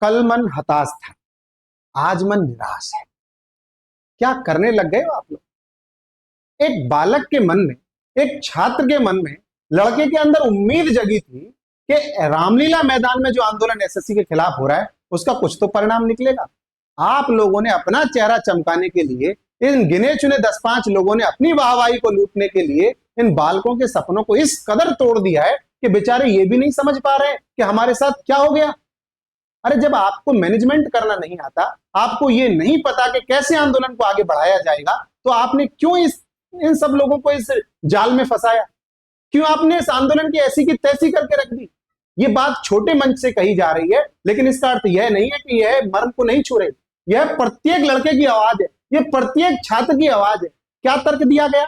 कल मन हताश था, आज मन निराश है। क्या करने लग गए हो आप लोग? एक बालक के मन में, एक छात्र के मन में, लड़के के अंदर उम्मीद जगी थी कि रामलीला मैदान में जो आंदोलन एसएससी के खिलाफ हो रहा है उसका कुछ तो परिणाम निकलेगा। आप लोगों ने अपना चेहरा चमकाने के लिए, इन गिने चुने 10-5 लोगों ने अपनी वाहवाही को लूटने के लिए इन बालकों के सपनों को इस कदर तोड़ दिया है कि बेचारे ये भी नहीं समझ पा रहे हैं कि हमारे साथ क्या हो गया। अरे जब आपको मैनेजमेंट करना नहीं आता, आपको ये नहीं पता कि कैसे आंदोलन को आगे बढ़ाया जाएगा, तो आपने क्यों इन सब लोगों को इस जाल में फंसाया? क्यों आपने इस आंदोलन की ऐसी की तैसी करके रख दी? ये बात छोटे मंच से कही जा रही है, लेकिन इसका अर्थ यह नहीं है कि यह मर्म को नहीं छू रही। यह प्रत्येक लड़के की आवाज है, यह प्रत्येक छात्र की आवाज है। क्या तर्क दिया गया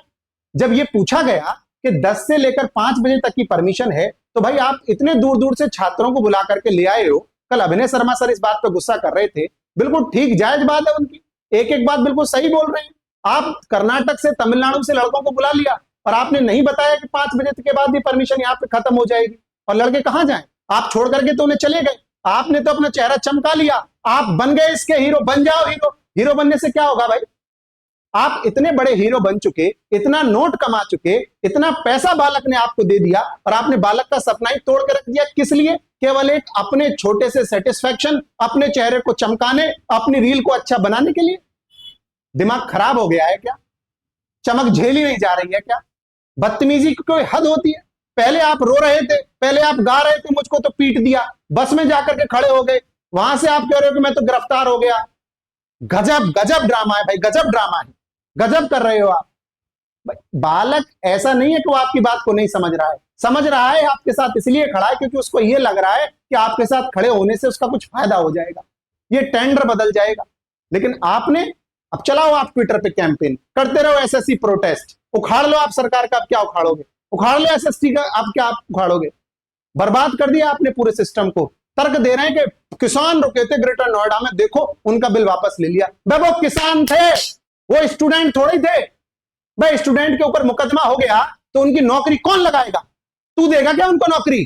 जब यह पूछा गया कि 10 से लेकर 5 बजे तक की परमिशन है? तो भाई आप इतने दूर दूर से छात्रों को बुला करके ले आए हो। कल अभिनय शर्मा सर इस बात पर गुस्सा कर रहे थे, बिल्कुल ठीक जायज बात है उनकी, एक एक बात बिल्कुल सही बोल रहे हैं। आप कर्नाटक से, तमिलनाडु से लड़कों को बुला लिया और आपने नहीं बताया कि 5 बजे के बाद ये परमिशन यहाँ पे खत्म हो जाएगी, और लड़के कहां जाएं? आप छोड़ करके तो उन्हें चले गए। आपने तो अपना चेहरा चमका लिया, आप बन गए इसके हीरो। बन जाओ हीरो। हीरो बनने से क्या होगा भाई? आप इतने बड़े हीरो बन चुके, इतना नोट कमा चुके, इतना पैसा बालक ने आपको दे दिया, और आपने बालक का सपना ही तोड़ के रख दिया। किस लिए? केवल एक अपने छोटे से सेटिस्फैक्शन, अपने चेहरे को चमकाने, अपनी रील को अच्छा बनाने के लिए। दिमाग खराब हो गया है क्या? चमक झेली नहीं जा रही है क्या? बदतमीजी की कोई हद होती है? पहले आप रो रहे थे, पहले आप गा रहे थे, मुझको तो पीट दिया, बस में जाकर के खड़े हो गए, वहां से आप कह रहे हो कि मैं तो गिरफ्तार हो गया। गजब गजब ड्रामा है भाई, गजब ड्रामा है, गजब कर रहे हो आप। बालक ऐसा नहीं है कि वो आपकी बात को नहीं समझ रहा है, समझ रहा है, आपके साथ इसलिए खड़ा है क्योंकि उसको ये लग रहा है कि आपके साथ खड़े होने से उसका कुछ फायदा हो जाएगा, ये टेंडर बदल जाएगा। लेकिन आपने, अब चलाओ आप ट्विटर पे कैंपेन, करते रहो एसएससी प्रोटेस्ट, उखाड़ लो आप सरकार का, आप क्या उखाड़ोगे? उखाड़ लो एसएससी का, आप क्या उखाड़ोगे? बर्बाद कर दिया आपने पूरे सिस्टम को। तर्क दे रहे हैं कि किसान रुके थे ग्रेटर नोएडा में, देखो उनका बिल वापस ले लिया। भाई वो किसान थे, वो स्टूडेंट थोड़ी थे। भाई स्टूडेंट के ऊपर मुकदमा हो गया तो उनकी नौकरी कौन लगाएगा? तू देगा क्या उनको नौकरी?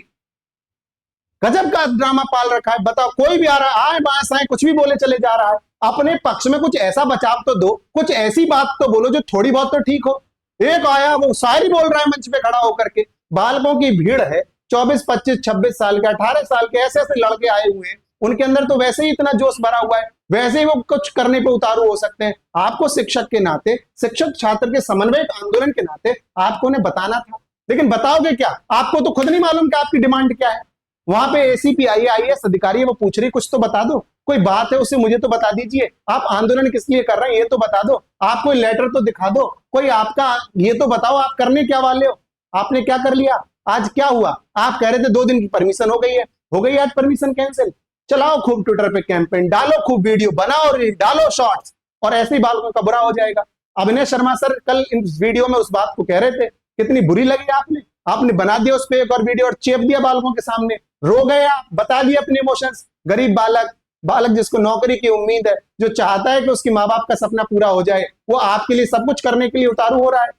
गजब का ड्रामा पाल रखा है। बताओ, कोई भी आ रहा है, आए बांस आए, कुछ भी बोले चले जा रहा है। अपने पक्ष में कुछ ऐसा बचाव तो दो, कुछ ऐसी बात तो बोलो जो थोड़ी बहुत तो ठीक हो। एक आया वो शायरी बोल रहा है मंच पे खड़ा होकर के, बालकों की भीड़ है, 24, 25, 26 साल के, 18 साल के ऐसे ऐसे लड़के आए हुए हैं, उनके अंदर तो वैसे ही इतना जोश भरा हुआ है, वैसे ही वो कुछ करने पे उतारू हो सकते हैं। आपको शिक्षक के नाते, शिक्षक छात्र के समन्वयक आंदोलन के नाते आपको उन्हें बताना था, लेकिन बताओगे क्या? आपको तो खुद नहीं मालूम कि आपकी डिमांड क्या है। वहां पे एसीपी आईएएस अधिकारी है, वो पूछ रही, कुछ तो बता दो, कोई बात है उसे मुझे तो बता दीजिए। आप आंदोलन किस लिए कर रहे हैं ये तो बता दो, आप कोई लेटर तो दिखा दो, कोई आपका ये तो बताओ आप करने क्या वाले हो। आपने क्या कर लिया? आज क्या हुआ? आप कह रहे थे 2 दिन की परमिशन हो गई है, हो गई आज परमिशन कैंसिल। चलाओ खूब ट्विटर पे कैंपेन, डालो खूब वीडियो बनाओ, डालो शॉर्ट्स, और ऐसे ही बालकों का बुरा हो जाएगा। अभिनय शर्मा सर कल इस वीडियो में उस बात को कह रहे थे, कितनी बुरी लगी आपने बना दिया उस पर एक और वीडियो और चेप दिया बालकों के सामने। रो गए आप, बता दिए अपने इमोशंस। गरीब बालक जिसको नौकरी की उम्मीद है, जो चाहता है कि उसके माँ बाप का सपना पूरा हो जाए, वो आपके लिए सब कुछ करने के लिए उतारू हो रहा है।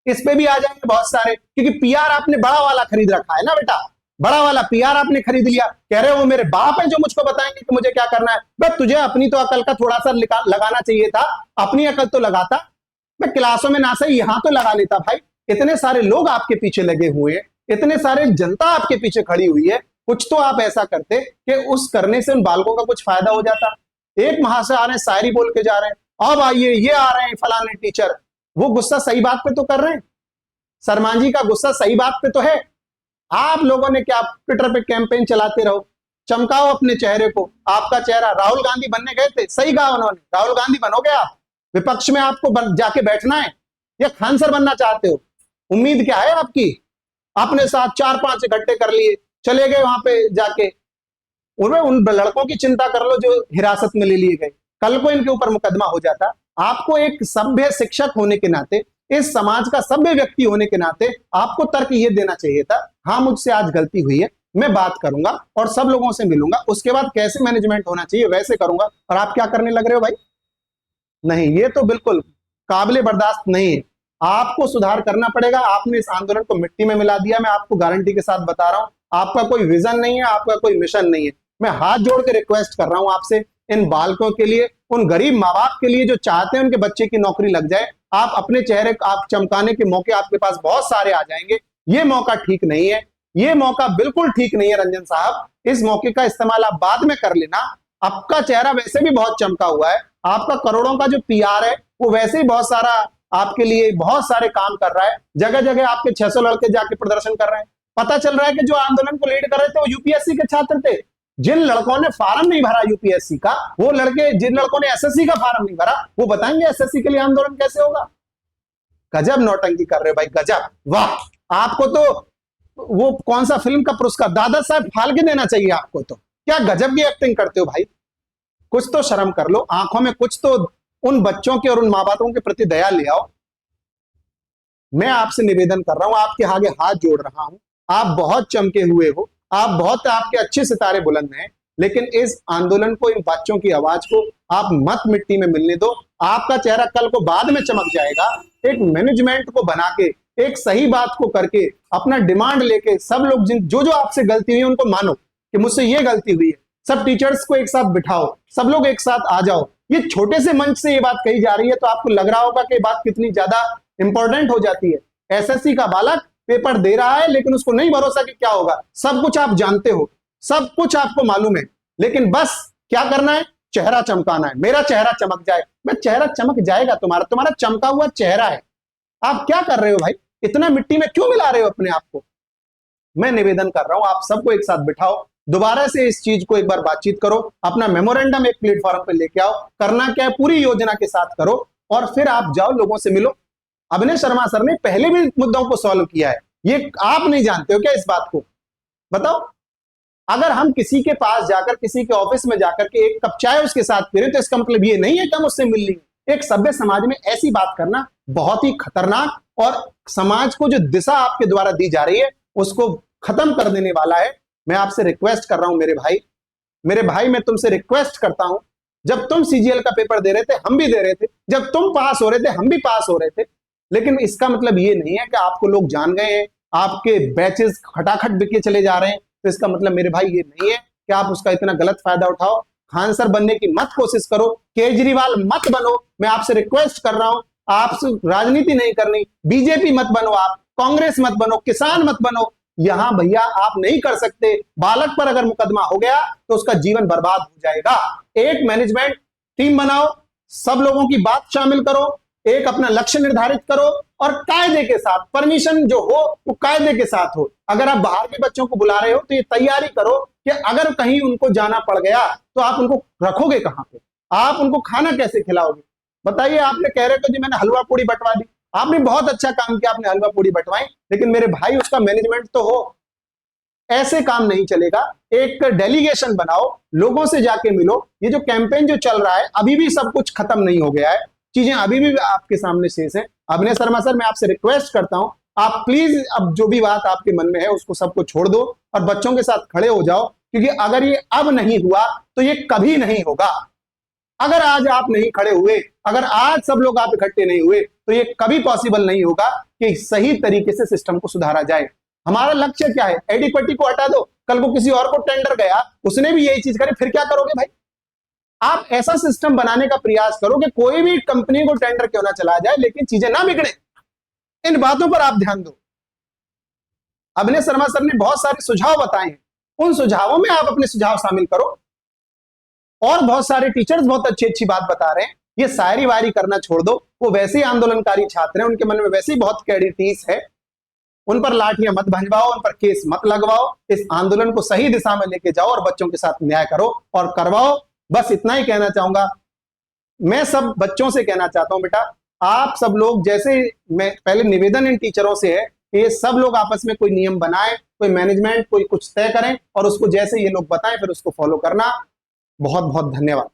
इस पे भी आ जाएंगे बहुत सारे, क्योंकि पीआर आपने बड़ा वाला खरीद रखा है ना बेटा, बड़ा वाला पीआर आपने खरीद लिया। कह रहे हो वो मेरे बाप है जो मुझको बताएंगे कि मुझे क्या करना है। बस तुझे अपनी तो अकल का थोड़ा सा लगाना चाहिए था, अपनी अकल तो लगाता। मैं क्लासों में ना सही यहां तो लगा लेता भाई। इतने सारे लोग आपके पीछे लगे हुए हैं, इतने सारे जनता आपके पीछे खड़ी हुई है, कुछ तो आप ऐसा करते कि उस करने से उन बालकों का कुछ फायदा हो जाता। एक महाशय आ रहे हैं, शायरी बोल के जा रहे हैं, अब आइए ये आ रहे हैं फलाने टीचर, वो गुस्सा सही बात पे तो कर रहे हैं। शर्मा जी का गुस्सा सही बात पे तो है। आप लोगों ने क्या ट्विटर पे कैंपेन चलाते रहो, चमकाओ अपने चेहरे को। आपका चेहरा, राहुल गांधी बनने गए थे, सही कहा उन्होंने, राहुल गांधी बनोगे आप? विपक्ष में आपको जाके बैठना है या खान सर बनना चाहते हो? उम्मीद क्या है आपकी? अपने साथ 4-5 इकट्ठे कर लिए, चले गए वहां पे जाके। उन लड़कों की चिंता कर लो जो हिरासत में ले लिए गए, कल को इनके ऊपर मुकदमा हो जाता। आपको एक सभ्य शिक्षक होने के नाते, इस समाज का सभ्य व्यक्ति होने के नाते आपको तर्क ये देना चाहिए था, हाँ मुझसे आज गलती हुई है, मैं बात करूंगा और सब लोगों से मिलूंगा, उसके बाद कैसे मैनेजमेंट होना चाहिए वैसे करूंगा। और आप क्या करने लग रहे हो भाई? नहीं, ये तो बिल्कुल काबिले बर्दाश्त नहीं है। आपको सुधार करना पड़ेगा। आपने इस आंदोलन को मिट्टी में मिला दिया। मैं आपको गारंटी के साथ बता रहा हूं, आपका कोई विजन नहीं है, आपका कोई मिशन नहीं है। मैं हाथ जोड़ के रिक्वेस्ट कर रहा हूं आपसे, इन बालकों के लिए, उन गरीब माँ बाप के लिए जो चाहते हैं उनके बच्चे की नौकरी लग जाए, आप अपने चेहरे आप चमकाने के मौके आपके पास बहुत सारे आ जाएंगे। ये मौका ठीक नहीं है, ये मौका बिल्कुल ठीक नहीं है रंजन साहब। इस मौके का इस्तेमाल आप बाद में कर लेना। आपका चेहरा वैसे भी बहुत चमका हुआ है, आपका करोड़ों का जो पीआर है वो वैसे ही बहुत सारा आपके लिए बहुत सारे काम कर रहा है। जगह जगह आपके 600 लड़के जाके प्रदर्शन कर रहे हैं। पता चल रहा है कि जो आंदोलन को लीड कर रहे थे वो यूपीएससी के छात्र थे। जिन लड़कों ने फार्म नहीं भरा यूपीएससी का, वो लड़के जिन लड़कों ने एसएससी का फार्म नहीं भरा, वो बताएंगे एसएससी के लिए आंदोलन कैसे होगा। गजब नौटंकी कर रहे हो भाई, गजब। वाह, आपको तो वो कौन सा फिल्म का पुरस्कार, दादा साहब फाल्के देना चाहिए आपको। तो क्या गजब की एक्टिंग करते हो भाई, कुछ तो शर्म कर लो, आंखों में कुछ तो उन बच्चों के और उन माँ बापों के प्रति दया ले आओ। मैं आपसे निवेदन कर रहा हूं, आपके आगे हाथ जोड़ रहा हूं। आप बहुत चमके हुए हो, आप बहुत, आपके अच्छे सितारे बुलंद हैं, लेकिन इस आंदोलन को, इन बच्चों की आवाज को आप मत मिट्टी में मिलने दो। आपका चेहरा कल को बाद में चमक जाएगा। एक मैनेजमेंट को बना के, एक सही बात को करके, अपना डिमांड लेके, सब लोग जो जो आपसे गलती हुई है उनको मानो कि मुझसे ये गलती हुई है। सब टीचर्स को एक साथ बिठाओ, सब लोग एक साथ आ जाओ। ये छोटे से मंच से ये बात कही जा रही है तो आपको लग रहा होगा कि बात कितनी ज्यादा इंपॉर्टेंट हो जाती है। एसएससी का बालक पेपर दे रहा है लेकिन उसको नहीं भरोसा कि क्या होगा। सब कुछ आप जानते हो, सब कुछ आपको मालूम है, लेकिन बस क्या करना है, चेहरा चमकाना है। मेरा चेहरा चमक जाए, मैं चेहरा चमक जाएगा तुम्हारा, तुम्हारा चमका हुआ चेहरा है। आप क्या कर रहे हो भाई, इतना मिट्टी में क्यों मिला रहे हो अपने आप को। मैं निवेदन कर रहा हूं, आप सबको एक साथ बिठाओ, दोबारा से इस चीज को एक बार बातचीत करो, अपना मेमोरेंडम एक प्लेटफॉर्म पे लेके आओ। करना क्या है, पूरी योजना के साथ करो और फिर आप जाओ, लोगों से मिलो। अभिनय शर्मा सर ने पहले भी मुद्दों को सॉल्व किया है, ये आप नहीं जानते हो क्या इस बात को, बताओ। अगर हम किसी के पास जाकर, किसी के ऑफिस में जाकर के एक कप चाय उसके साथ पी रहे तो इसका मतलब ये नहीं है कि हम उससे मिल लेंगे। एक सभ्य समाज में ऐसी बात करना बहुत ही खतरनाक और समाज को जो दिशा आपके द्वारा दी जा रही है उसको खत्म कर देने वाला है। मैं आपसे रिक्वेस्ट कर रहा हूं मेरे भाई मैं तुमसे रिक्वेस्ट करता हूं, जब तुम सीजीएल का पेपर दे रहे थे हम भी दे रहे थे, जब तुम पास हो रहे थे हम भी पास हो रहे थे, लेकिन इसका मतलब ये नहीं है कि आपको लोग जान गए हैं, आपके बैचेस खटाखट बिके चले जा रहे हैं। तो इसका मतलब मेरे भाई ये नहीं है कि आप उसका इतना गलत फायदा उठाओ। खान सर बनने की मत कोशिश करो, केजरीवाल मत बनो। मैं आपसे रिक्वेस्ट कर रहा हूं, आपसे राजनीति नहीं करनी, बीजेपी मत बनो, आप कांग्रेस मत बनो, किसान मत बनो। यहां भैया आप नहीं कर सकते। बालक पर अगर मुकदमा हो गया तो उसका जीवन बर्बाद हो जाएगा। एक मैनेजमेंट टीम बनाओ, सब लोगों की बात शामिल करो, एक अपना लक्ष्य निर्धारित करो और कायदे के साथ, परमिशन जो हो वो कायदे के साथ हो। अगर आप बाहर के बच्चों को बुला रहे हो तो ये तैयारी करो कि अगर कहीं उनको जाना पड़ गया तो आप उनको रखोगे कहां पे, आप उनको खाना कैसे खिलाओगे, बताइए। आपने कह रहे थे जी मैंने हलवा पूड़ी बंटवा दी, आपने बहुत अच्छा काम किया, आपने हलवा पूड़ी बंटवाई, लेकिन मेरे भाई उसका मैनेजमेंट तो हो। ऐसे काम नहीं चलेगा। एक डेलीगेशन बनाओ, लोगों से जाके मिलो। ये जो कैंपेन जो चल रहा है अभी भी सब कुछ खत्म नहीं हो गया है, चीजें अभी भी आपके सामने शेष है। अभिनय शर्मा सर मैं आपसे रिक्वेस्ट करता हूं, आप प्लीज अब जो भी बात आपके मन में है उसको सबको छोड़ दो और बच्चों के साथ खड़े हो जाओ, क्योंकि अगर ये अब नहीं हुआ तो ये कभी नहीं होगा। अगर आज आप नहीं खड़े हुए, अगर आज सब लोग आप इकट्ठे नहीं हुए तो ये कभी पॉसिबल नहीं होगा कि सही तरीके से सिस्टम को सुधारा जाए। हमारा लक्ष्य क्या है, एडिक्विटी को हटा दो। कल को किसी और को टेंडर गया, उसने भी यही चीज करी, फिर क्या करोगे भाई। आप ऐसा सिस्टम बनाने का प्रयास करो कि कोई भी कंपनी को टेंडर क्यों ना चला जाए लेकिन चीजें ना बिगड़े। इन बातों पर आप ध्यान दो। अभिनय शर्मा सर ने बहुत सारे सुझाव बताए हैं, उन सुझावों में आप अपने सुझाव शामिल करो। और बहुत सारे टीचर्स बहुत अच्छी अच्छी बात बता रहे हैं, ये शायरी वायरी करना छोड़ दो। वो वैसे ही आंदोलनकारी छात्र हैं, उनके मन में वैसे ही बहुत कैडी टीस है। उन पर लाठियां मत भंजवाओ, उन पर केस मत लगवाओ। इस आंदोलन को सही दिशा में लेके जाओ और बच्चों के साथ न्याय करो और करवाओ। बस इतना ही कहना चाहूंगा। मैं सब बच्चों से कहना चाहता हूं, बेटा आप सब लोग, जैसे मैं पहले निवेदन इन टीचरों से है कि ये सब लोग आपस में कोई नियम बनाए, कोई मैनेजमेंट कोई कुछ तय करें और उसको जैसे ये लोग बताएं फिर उसको फॉलो करना। बहुत बहुत धन्यवाद।